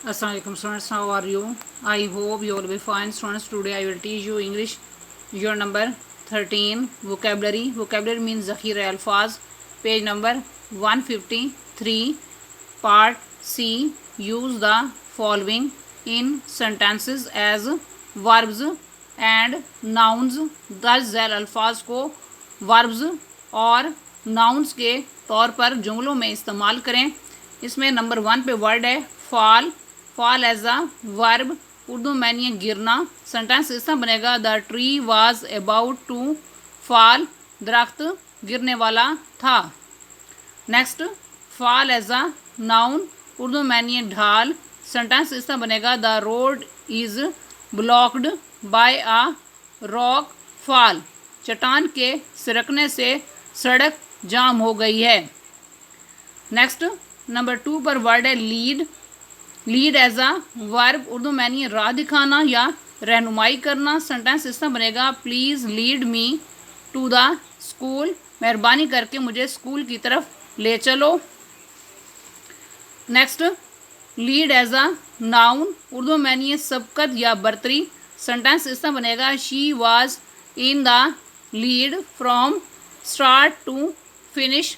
Assalamualaikum students, how are you? I hope you will be fine students. Today I will teach you English. Your number 13 vocabulary. Vocabulary means zakhira alfaz. Page number 153. Part C. Use the following in sentences as verbs and nouns. दस झैल अल्फाज को verbs और nouns के तौर पर जुमलों में इस्तेमाल करें। इसमें नंबर 1 पे वर्ड है fall. Fall as a verb, Urdu में नहीं गिरना। सेंटेंस इस तरह बनेगा the tree was about to fall, दरख्त गिरने वाला था। Next, fall as a noun, Urdu में नहीं ढाल। सेंटेंस इस तरह बनेगा the road is blocked by a rock fall, चट्टान के सिरकने से सड़क जाम हो गई है। नेक्स्ट, नंबर 2 पर वर्ड है lead. Lead as a verb, Urdu में नहीं राह दिखाना या रहनुमाई करना। सेंटेंस इस तरह बनेगा please lead me to the school, मेहरबानी करके मुझे स्कूल की तरफ ले चलो। Next, lead as a noun, Urdu में नहीं सबकत या बर्तरी। सेंटेंस इस तरह बनेगा she was in the lead from start to finish,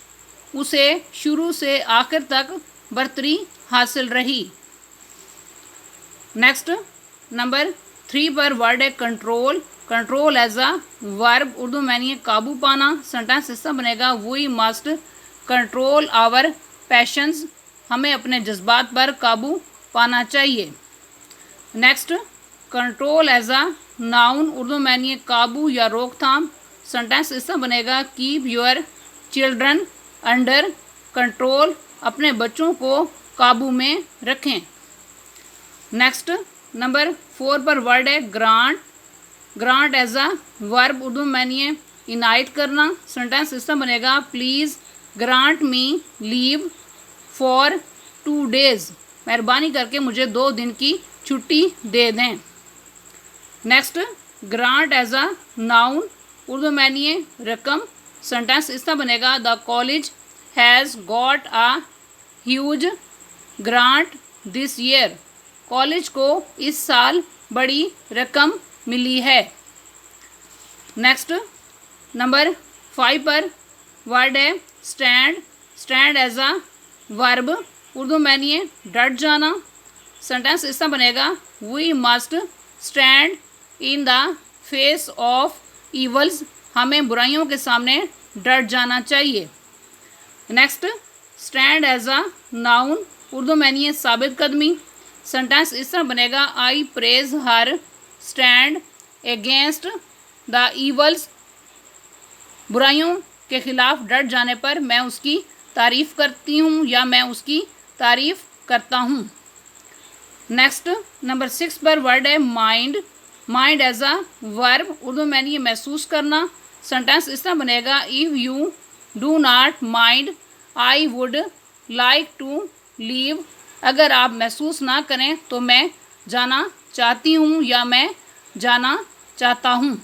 उसे शुरू से आखिर तक बर्तरी हासिल रही। नेक्स्ट, नंबर 3 पर वर्ड है control. Control as a verb, Urdu में नहीं काबू पाना। सेंटेंस इस तरह बनेगा we must control our passions, हमें अपने जज्बात पर काबू पाना चाहिए। Next, control as a noun, Urdu में नहीं काबू या रोकथाम। सेंटेंस इस तरह बनेगा keep your children under control, अपने बच्चों को काबू में रखें। नेक्स्ट, नंबर 4 पर वर्ड है grant. Grant as a verb, Urdu में नहीं इनायत करना। सेंटेंस इस तरह बनेगा please grant me leave for 2 days, मेहरबानी करके मुझे 2 दिन की छुट्टी दे दें। Next, grant as a noun, Urdu में नहीं रकम। सेंटेंस इस तरह बनेगा the college has got a huge grant this year, college को इस साल बड़ी रकम मिली है। नेक्स्ट, नंबर 5 पर वर्ड है stand. Stand as a verb, Urdu में नहीं डट जाना। सेंटेंस इस तरह बनेगा we must stand in the face of evils, हमें बुराइयों के सामने डट जाना चाहिए। Next, stand as a noun, Urdu में नहीं साबित कदमी। सेंटेंस इस तरह बनेगा I praise her stand against the evils, बुराइयों के खिलाफ डट जाने पर मैं उसकी तारीफ़ करती हूँ या मैं उसकी तारीफ़ करता हूँ। नेक्स्ट, नंबर 6 पर वर्ड है mind. Mind as a verb, Urdu में नहीं महसूस करना। सेंटेंस इस तरह बनेगा if you do not mind I would like to leave, अगर आप महसूस ना करें तो मैं जाना चाहती हूँ या मैं जाना चाहता हूँ।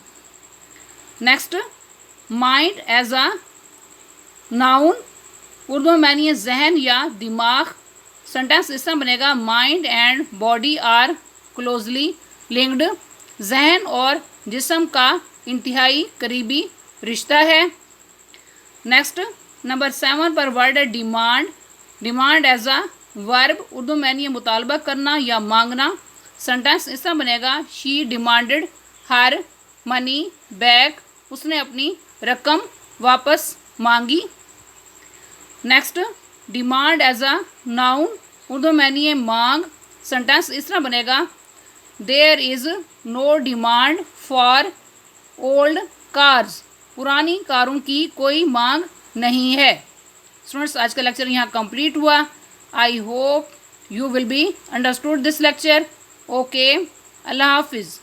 Next, mind as a noun, Urdu में नहीं जहन या दिमाग। सेंटेंस इस तरह बनेगा mind and body are closely linked, जहन और जिस्म का इंतहाई करीबी रिश्ता है। नेक्स्ट, नंबर 7 पर वर्ड है demand. Demand as a verb, Urdu में नहीं मुतालबा करना या मांगना। सेंटेंस इस तरह बनेगा she demanded her money back, उसने अपनी रकम वापस मांगी। Next, demand as a noun, Urdu में नहीं मांग। सेंटेंस इस तरह बनेगा there is no demand for old cars, पुरानी कारों की कोई मांग नहीं है। स्टूडेंट्स, आज का लेक्चर यहाँ कंप्लीट हुआ। I hope you will be understood this lecture. Okay, Allah Hafiz.